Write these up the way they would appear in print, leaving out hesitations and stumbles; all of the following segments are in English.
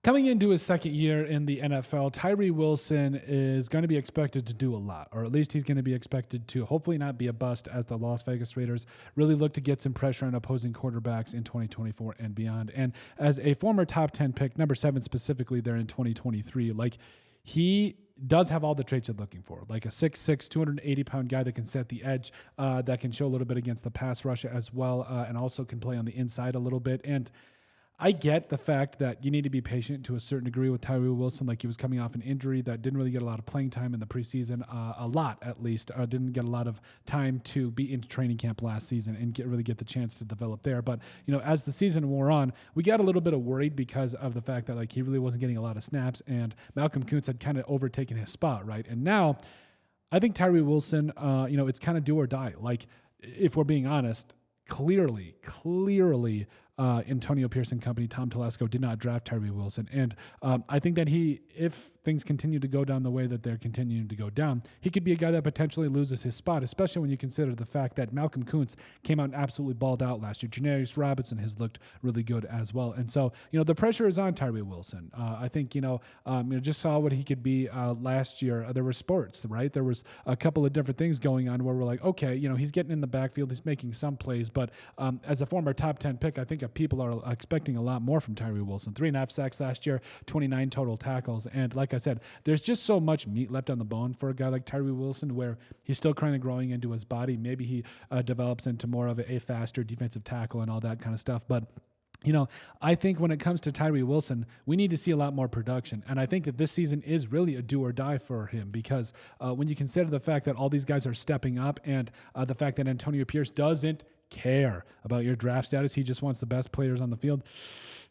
Coming into his second year in the NFL, Tyree Wilson is going to be expected to do a lot, or at least he's going to be expected to hopefully not be a bust as the Las Vegas Raiders really look to get some pressure on opposing quarterbacks in 2024 and beyond. And as a former top 10 pick, number 7 specifically there in 2023, like he does have all the traits you're looking for, like a 6'6", 280-pound guy that can set the edge, that can show a little bit against the pass rush as well, and also can play on the inside a little bit. And I get the fact that you need to be patient to a certain degree with Tyree Wilson. Like, he was coming off an injury that didn't really get a lot of playing time in the preseason, a lot at least. Didn't get a lot of time to be in training camp last season and really get the chance to develop there. But, as the season wore on, we got a little bit of worried because of the fact that, like, he really wasn't getting a lot of snaps, and Malcolm Kuntz had kind of overtaken his spot, right? And now I think Tyree Wilson, it's kind of do or die. Like, if we're being honest, clearly, Antonio Pierce and company, Tom Telesco, did not draft Tyree Wilson. And I think that if things continue to go down the way that they're continuing to go down, he could be a guy that potentially loses his spot, especially when you consider the fact that Malcolm Kuntz came out and absolutely balled out last year. Janarius Robinson has looked really good as well. And so, the pressure is on Tyree Wilson. I think, just saw what he could be last year. There were sports, right? There was a couple of different things going on where we're like, okay, he's getting in the backfield, he's making some plays, but as a former top 10 pick, I think people are expecting a lot more from Tyree Wilson. 3.5 sacks last year, 29 total tackles. And like I said, there's just so much meat left on the bone for a guy like Tyree Wilson, where he's still kind of growing into his body. Maybe he develops into more of a faster defensive tackle and all that kind of stuff. But I think when it comes to Tyree Wilson, we need to see a lot more production. And I think that this season is really a do or die for him, because when you consider the fact that all these guys are stepping up, and the fact that Antonio Pierce doesn't care about your draft status, he just wants the best players on the field,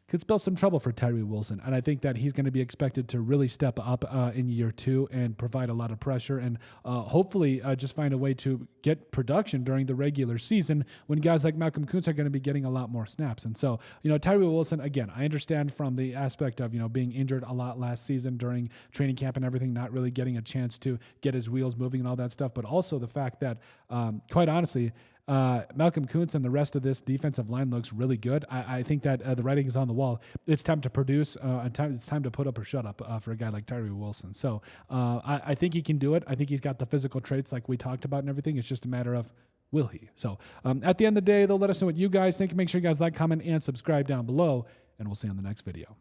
could spell some trouble for Tyree Wilson. And I think that he's going to be expected to really step up in year 2 and provide a lot of pressure, and hopefully just find a way to get production during the regular season when guys like Malcolm Kuntz are going to be getting a lot more snaps. And so, Tyree Wilson, again, I understand from the aspect of, being injured a lot last season during training camp and everything, not really getting a chance to get his wheels moving and all that stuff, but also the fact that, quite honestly, Malcolm Kuntz and the rest of this defensive line looks really good. I think that the writing is on the wall. It's time to produce, and it's time to put up or shut up for a guy like Tyree Wilson. So I think he can do it. I think he's got the physical traits like we talked about and everything. It's just a matter of, will he? So at the end of the day, they'll let us know what you guys think. Make sure you guys like, comment, and subscribe down below, and we'll see you on the next video.